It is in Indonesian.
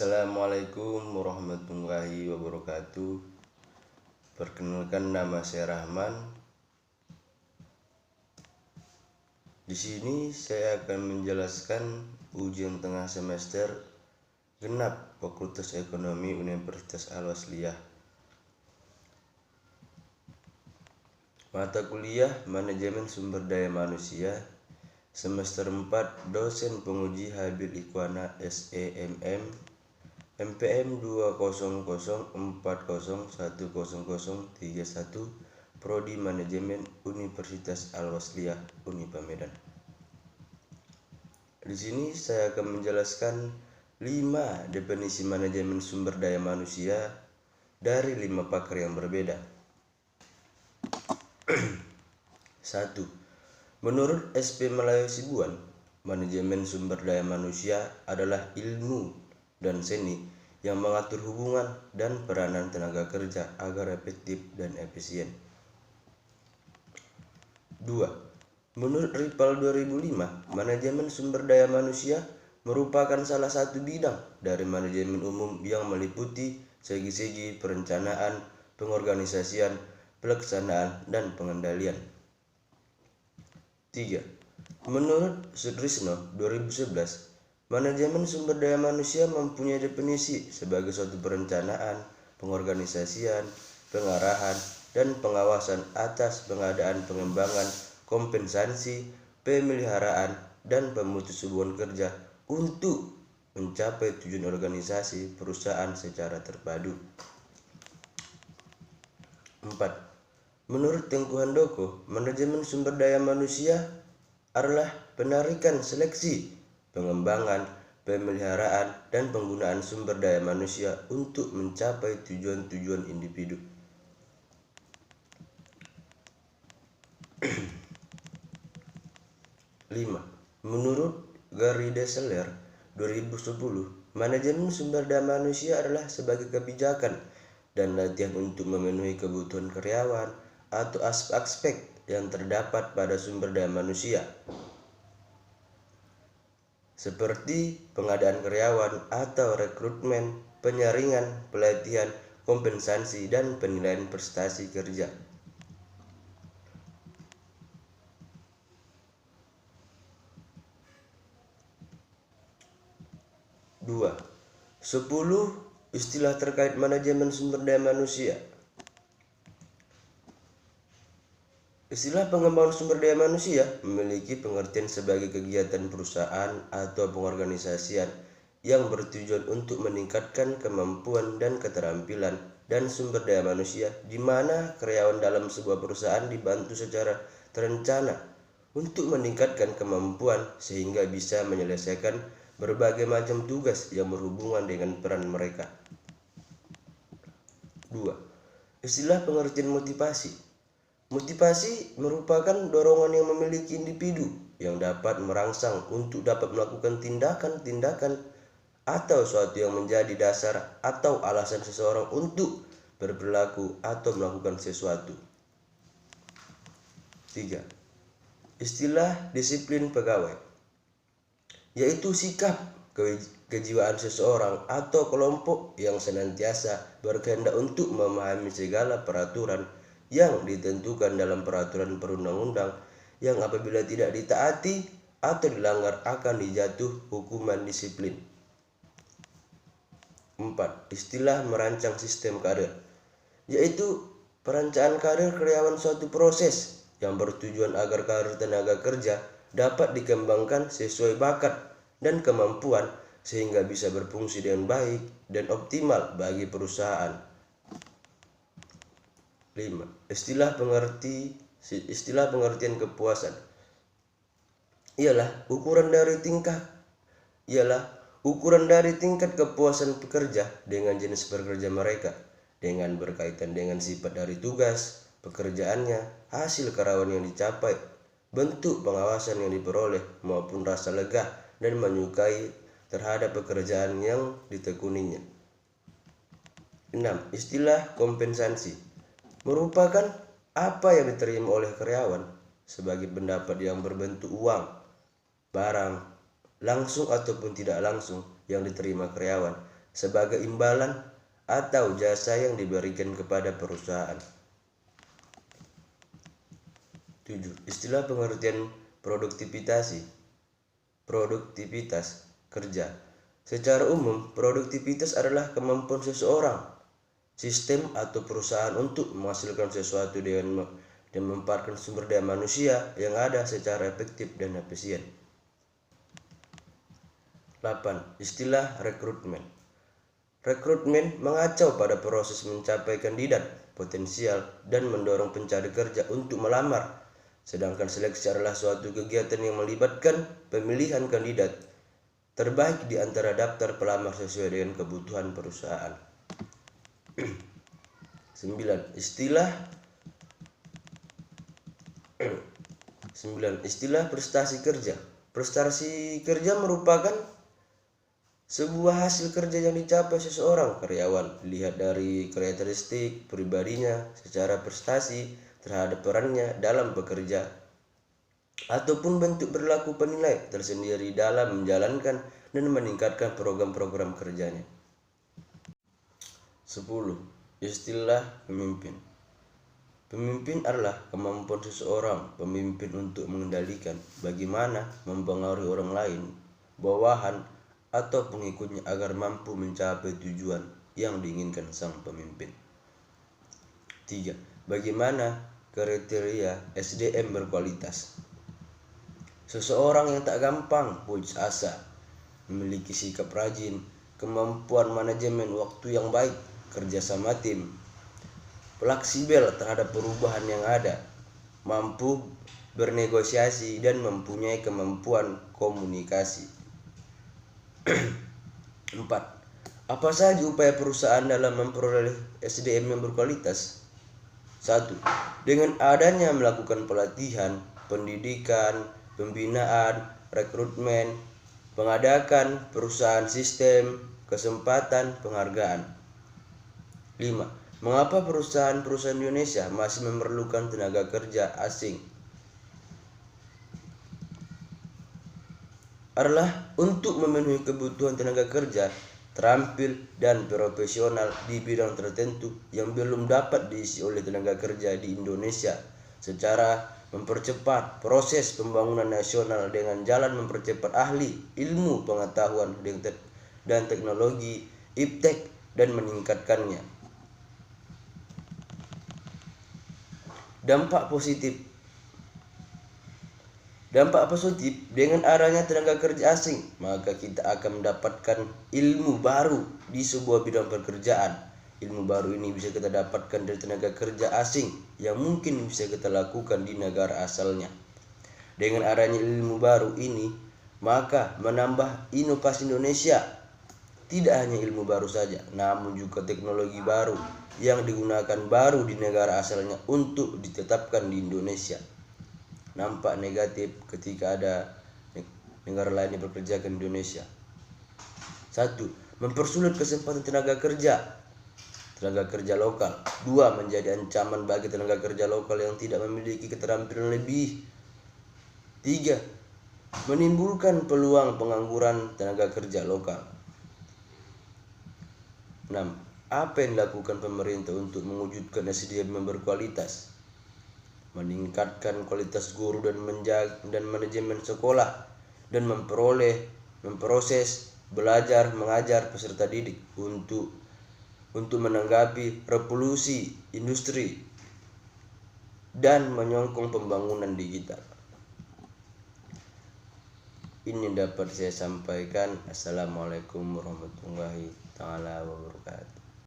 Assalamualaikum warahmatullahi wabarakatuh. Perkenalkan, nama saya Rahman. Di sini saya akan menjelaskan ujian tengah semester genap Fakultas Ekonomi Universitas Al-Wasliyah. Mata kuliah Manajemen Sumber Daya Manusia semester 4, dosen penguji Habil Ikhwana SEMM MPM 200401031 Prodi Manajemen Universitas Al-Wasliyah Unipa Medan. Di sini saya akan menjelaskan 5 definisi manajemen sumber daya manusia dari 5 pakar yang berbeda. 1. Menurut SP Melayu Sibuan, manajemen sumber daya manusia adalah ilmu dan seni yang mengatur hubungan dan peranan tenaga kerja agar efektif dan efisien. 2. Menurut Ripal 2005, manajemen sumber daya manusia merupakan salah satu bidang dari manajemen umum yang meliputi segi-segi perencanaan, pengorganisasian, pelaksanaan, dan pengendalian. 3. Menurut Sutrisno 2011, manajemen sumber daya manusia mempunyai definisi sebagai suatu perencanaan, pengorganisasian, pengarahan, dan pengawasan atas pengadaan, pengembangan, kompensasi, pemeliharaan, dan pemutus hubungan kerja untuk mencapai tujuan organisasi perusahaan secara terpadu. 4. Menurut Tengku Handoko, manajemen sumber daya manusia adalah penarikan seleksi, pengembangan, pemeliharaan, dan penggunaan sumber daya manusia untuk mencapai tujuan-tujuan individu. 5. Menurut Gary Deseler 2010, manajemen sumber daya manusia adalah sebagai kebijakan dan latihan untuk memenuhi kebutuhan karyawan atau aspek-aspek yang terdapat pada sumber daya manusia, seperti pengadaan karyawan atau rekrutmen, penyaringan, pelatihan, kompensasi, dan penilaian prestasi kerja. 2. 10 istilah terkait manajemen sumber daya manusia. Istilah pengembangan sumber daya manusia memiliki pengertian sebagai kegiatan perusahaan atau pengorganisasian yang bertujuan untuk meningkatkan kemampuan dan keterampilan dan sumber daya manusia, di mana karyawan dalam sebuah perusahaan dibantu secara terencana untuk meningkatkan kemampuan sehingga bisa menyelesaikan berbagai macam tugas yang berhubungan dengan peran mereka. 2. Istilah pengertian motivasi. Motivasi merupakan dorongan yang memiliki individu yang dapat merangsang untuk dapat melakukan tindakan-tindakan atau suatu yang menjadi dasar atau alasan seseorang untuk berperilaku atau melakukan sesuatu. 3. Istilah disiplin pegawai, yaitu sikap kejiwaan seseorang atau kelompok yang senantiasa berkehendak untuk memahami segala peraturan yang ditentukan dalam peraturan perundang-undang yang apabila tidak ditaati atau dilanggar akan dijatuh hukuman disiplin. 4. Istilah merancang sistem karir, yaitu perencanaan karir karyawan suatu proses yang bertujuan agar karir tenaga kerja dapat dikembangkan sesuai bakat dan kemampuan sehingga bisa berfungsi dengan baik dan optimal bagi perusahaan. 5. Istilah pengertian kepuasan ialah ukuran dari tingkat kepuasan pekerja dengan jenis pekerja mereka, dengan berkaitan dengan sifat dari tugas pekerjaannya, hasil kerawan yang dicapai, bentuk pengawasan yang diperoleh, maupun rasa lega dan menyukai terhadap pekerjaan yang ditekuninya. 6. Istilah kompensasi merupakan apa yang diterima oleh karyawan sebagai pendapat yang berbentuk uang, barang, langsung ataupun tidak langsung yang diterima karyawan sebagai imbalan atau jasa yang diberikan kepada perusahaan. 7. Istilah pengertian produktivitas kerja. Secara umum, produktivitas adalah kemampuan seseorang, sistem atau perusahaan untuk menghasilkan sesuatu dengan memanfaatkan sumber daya manusia yang ada secara efektif dan efisien. 8. Istilah rekrutmen. Rekrutmen mengacu pada proses mencapai kandidat potensial dan mendorong pencari kerja untuk melamar. Sedangkan seleksi adalah suatu kegiatan yang melibatkan pemilihan kandidat terbaik di antara daftar pelamar sesuai dengan kebutuhan perusahaan. 9. Istilah prestasi kerja. Prestasi kerja merupakan sebuah hasil kerja yang dicapai seseorang karyawan dilihat dari karakteristik pribadinya secara prestasi terhadap perannya dalam bekerja ataupun bentuk berlaku penilai tersendiri dalam menjalankan dan meningkatkan program-program kerjanya. 10. Istilah pemimpin. Pemimpin adalah kemampuan seseorang pemimpin untuk mengendalikan bagaimana mempengaruhi orang lain, bawahan, atau pengikutnya agar mampu mencapai tujuan yang diinginkan sang pemimpin. 3. Bagaimana kriteria SDM berkualitas? Seseorang yang tak gampang putus asa, memiliki sikap rajin, kemampuan manajemen waktu yang baik, kerjasama tim, fleksibel terhadap perubahan yang ada, mampu bernegosiasi dan mempunyai kemampuan komunikasi. 4. Apa saja upaya perusahaan dalam memperoleh SDM yang berkualitas? 1. Dengan adanya melakukan pelatihan, pendidikan, pembinaan, rekrutmen, mengadakan perusahaan sistem, kesempatan, penghargaan. 5. Mengapa perusahaan-perusahaan Indonesia masih memerlukan tenaga kerja asing? Adalah untuk memenuhi kebutuhan tenaga kerja terampil dan profesional di bidang tertentu yang belum dapat diisi oleh tenaga kerja di Indonesia, secara mempercepat proses pembangunan nasional dengan jalan mempercepat ahli, ilmu pengetahuan dan teknologi, iptek, dan meningkatkannya. Dampak positif dengan adanya tenaga kerja asing, maka kita akan mendapatkan ilmu baru di sebuah bidang pekerjaan. Ilmu baru ini bisa kita dapatkan dari tenaga kerja asing yang mungkin bisa kita lakukan di negara asalnya. Dengan adanya ilmu baru ini, maka menambah inovasi Indonesia. Tidak hanya ilmu baru saja, namun juga teknologi baru yang digunakan baru di negara asalnya untuk ditetapkan di Indonesia. Nampak negatif ketika ada negara lain yang bekerja ke Indonesia. 1. Mempersulit kesempatan tenaga kerja lokal. 2. Menjadi ancaman bagi tenaga kerja lokal yang tidak memiliki keterampilan lebih. 3. Menimbulkan peluang pengangguran tenaga kerja lokal. 6. Apa yang dilakukan pemerintah untuk mewujudkan SDM yang berkualitas? Meningkatkan kualitas guru dan manajemen sekolah, dan memproses belajar mengajar peserta didik untuk menanggapi revolusi industri dan menyokong pembangunan digital. Ini dapat saya sampaikan. Assalamualaikum warahmatullahi wabarakatuh.